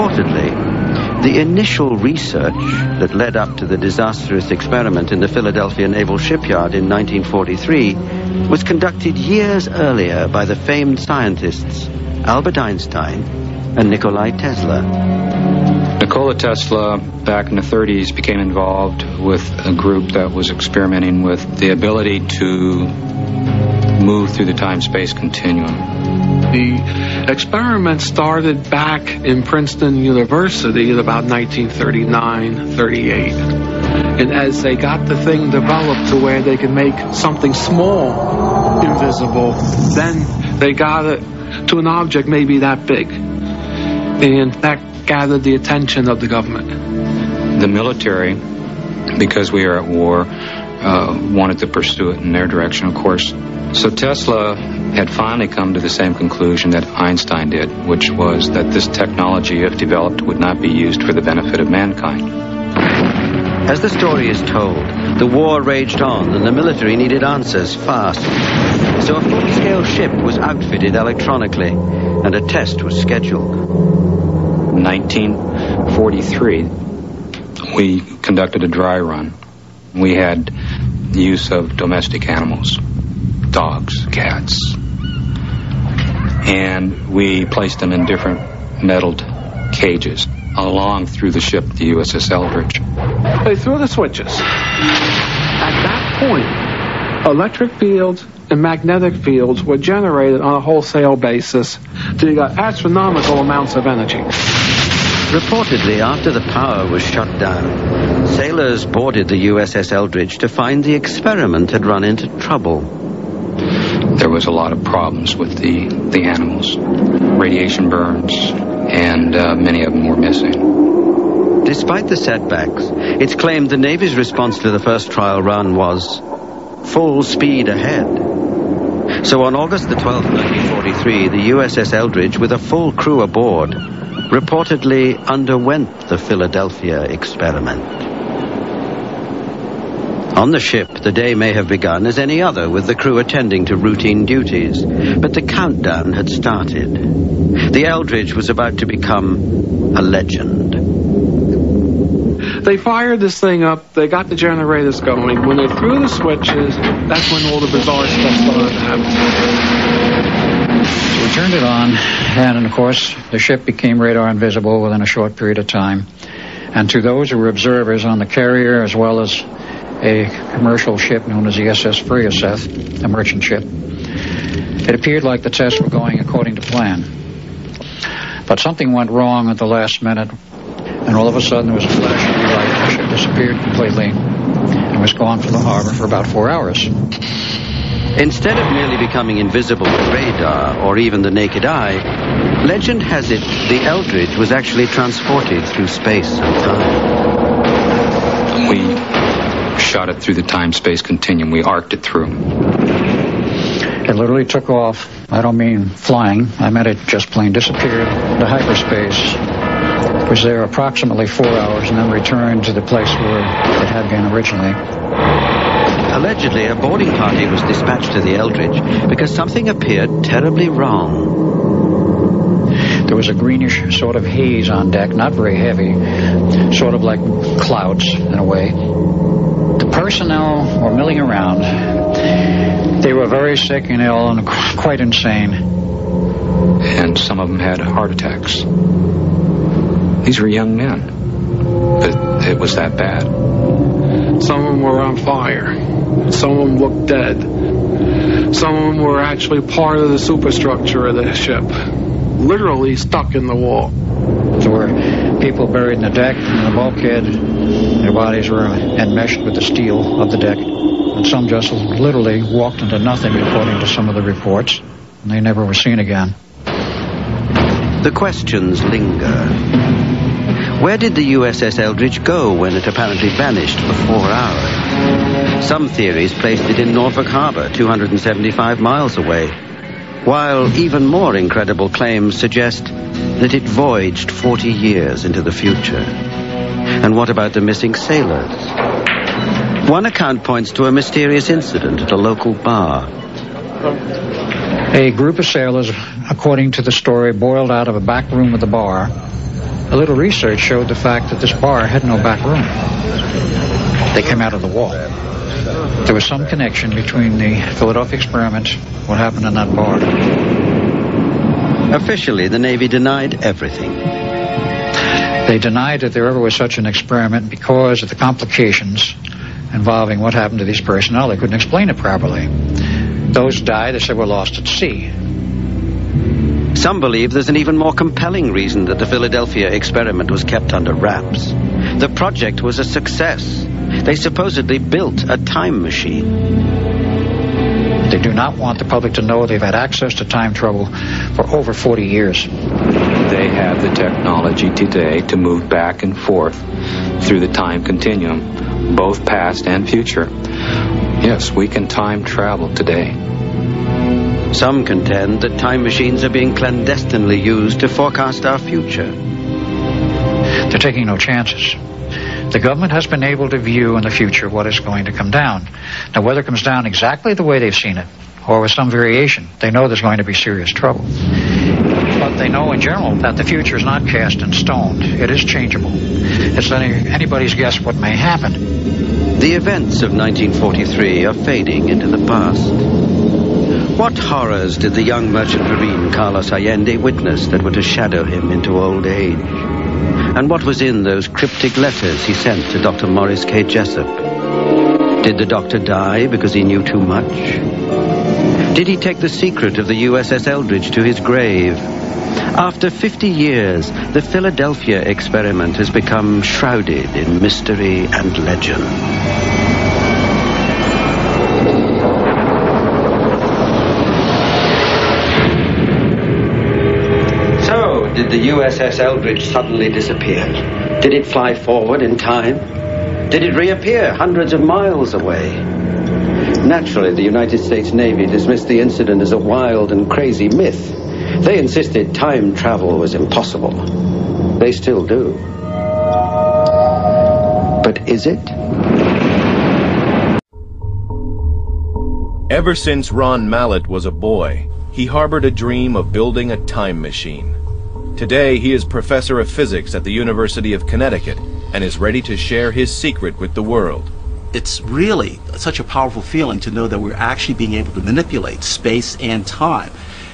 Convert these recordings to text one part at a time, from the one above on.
Reportedly, the initial research that led up to the disastrous experiment in the Philadelphia Naval Shipyard in 1943 was conducted years earlier by the famed scientists Albert Einstein and Nikola Tesla. Nikola Tesla, back in the 30s, became involved with a group that was experimenting with the ability to move through the time-space continuum. The experiment started back in Princeton University at about 1939-38. And as they got the thing developed to where they could make something small invisible, then they got it to an object maybe that big. And that gathered the attention of the government. The military, because we are at war, wanted to pursue it in their direction, of course. So Tesla had finally come to the same conclusion that Einstein did, which was that this technology, if developed, would not be used for the benefit of mankind. As the story is told, the war raged on and the military needed answers fast. So a full-scale ship was outfitted electronically and a test was scheduled. In 1943, we conducted a dry run. We had the use of domestic animals, dogs, cats, and we placed them in different metalled cages along through the ship, the USS Eldridge. They threw the switches. At that point, electric fields and magnetic fields were generated on a wholesale basis to get astronomical amounts of energy. Reportedly, after the power was shut down, sailors boarded the USS Eldridge to find the experiment had run into trouble. There was a lot of problems with the animals, radiation burns, and many of them were missing. Despite the setbacks, it's claimed the Navy's response to the first trial run was full speed ahead. So on August the 12th, 1943, the USS Eldridge, with a full crew aboard, reportedly underwent the Philadelphia experiment. On the ship, the day may have begun as any other, with the crew attending to routine duties. But the countdown had started. The Eldridge was about to become a legend. They fired this thing up, they got the generators going. When they threw the switches, that's when all the bizarre stuff started to happen. So we turned it on, and of course, the ship became radar invisible within a short period of time. And to those who were observers on the carrier, as well as a commercial ship known as the SS Friaseth, a merchant ship, it appeared like the tests were going according to plan. But something went wrong at the last minute, and all of a sudden there was a flash of blue light. The ship disappeared completely and was gone from the harbor for about 4 hours. Instead of merely becoming invisible to radar or even the naked eye, legend has it the Eldridge was actually transported through space and time. We shot it through the time-space continuum. We arced it through. It literally took off. I don't mean flying. I meant it just plain disappeared into hyperspace. It was there approximately 4 hours and then returned to the place where it had been originally. Allegedly, a boarding party was dispatched to the Eldridge because something appeared terribly wrong. There was a greenish sort of haze on deck, not very heavy, sort of like clouds in a way. The personnel were milling around. They were very sick and ill and quite insane. And some of them had heart attacks. These were young men, but it was that bad. Some of them were on fire. Some of them looked dead. Some of them were actually part of the superstructure of the ship, literally stuck in the wall. There were people buried in the deck, in the bulkhead. Their bodies were enmeshed with the steel of the deck. And some just literally walked into nothing, according to some of the reports. And they never were seen again. The questions linger. Where did the USS Eldridge go when it apparently vanished for 4 hours? Some theories placed it in Norfolk Harbor, 275 miles away, while even more incredible claims suggest that it voyaged 40 years into the future. And what about the missing sailors? One account points to a mysterious incident at a local bar. A group of sailors, according to the story, boiled out of a back room of the bar a little research showed the fact that this bar had no back room. They came out of the wall. There was some connection between the Philadelphia experiment, what happened in that bar. Officially, the Navy denied everything. They denied that there ever was such an experiment because of the complications involving what happened to these personnel. They couldn't explain it properly. Those died, they said, were lost at sea. Some believe there's an even more compelling reason that the Philadelphia experiment was kept under wraps. The project was a success. They supposedly built a time machine. They do not want the public to know they've had access to time travel for over 40 years. They have the technology today to move back and forth through the time continuum, both past and future. Yes, we can time travel today. Some contend that time machines are being clandestinely used to forecast our future. They're taking no chances. The government has been able to view in the future what is going to come down. Now, whether it comes down exactly the way they've seen it, or with some variation, they know there's going to be serious trouble. But they know in general that the future is not cast in stone. It is changeable. It's anybody's guess what may happen. The events of 1943 are fading into the past. What horrors did the young merchant marine Carlos Allende witness that were to shadow him into old age? And what was in those cryptic letters he sent to Dr. Morris K. Jessup? Did the doctor die because he knew too much? Did he take the secret of the USS Eldridge to his grave? After 50 years, the Philadelphia experiment has become shrouded in mystery and legend. Did the USS Eldridge suddenly disappear? Did it fly forward in time? Did it reappear hundreds of miles away? Naturally, the United States Navy dismissed the incident as a wild and crazy myth. They insisted time travel was impossible. They still do. But is it? Ever since Ron Mallett was a boy, he harbored a dream of building a time machine. Today, he is professor of physics at the University of Connecticut and is ready to share his secret with the world. It's really such a powerful feeling to know that we're actually being able to manipulate space and time.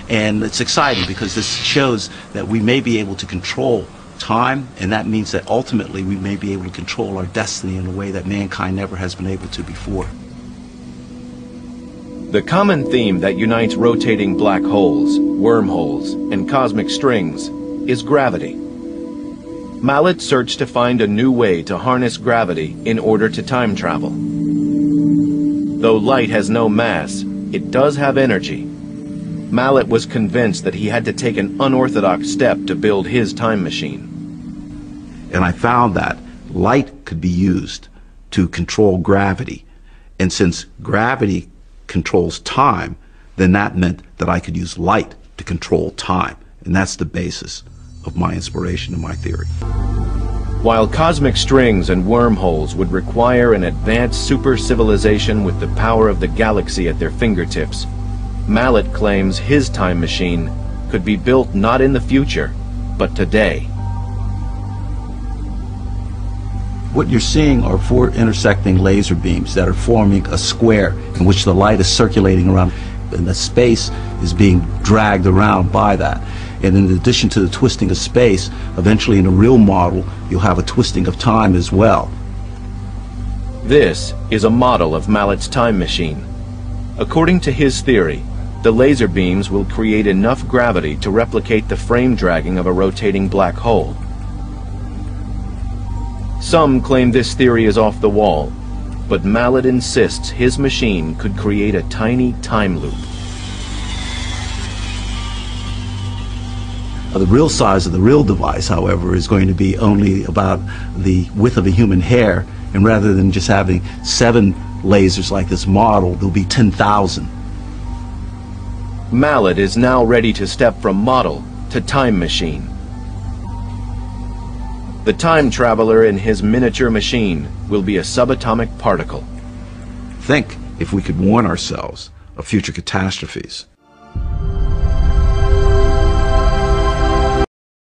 And it's exciting because this shows that we may be able to control time, and that means that ultimately we may be able to control our destiny in a way that mankind never has been able to before. The common theme that unites rotating black holes, wormholes, and cosmic strings is gravity. Mallett searched to find a new way to harness gravity in order to time travel. Though light has no mass, it does have energy. Mallett was convinced that he had to take an unorthodox step to build his time machine. And I found that light could be used to control gravity. And since gravity controls time, then that meant that I could use light to control time. And that's the basis of my inspiration and my theory. While cosmic strings and wormholes would require an advanced super civilization with the power of the galaxy at their fingertips, Mallett claims his time machine could be built not in the future, but today. What you're seeing are four intersecting laser beams that are forming a square in which the light is circulating around, and the space is being dragged around by that. And in addition to the twisting of space, eventually in a real model, you'll have a twisting of time as well. This is a model of Mallett's time machine. According to his theory, the laser beams will create enough gravity to replicate the frame dragging of a rotating black hole. Some claim this theory is off the wall, but Mallett insists his machine could create a tiny time loop. The real size of the real device, however, is going to be only about the width of a human hair, and rather than just having 7 lasers like this model, there'll be 10,000. Mallett is now ready to step from model to time machine. The time traveler in his miniature machine will be a subatomic particle. Think if we could warn ourselves of future catastrophes.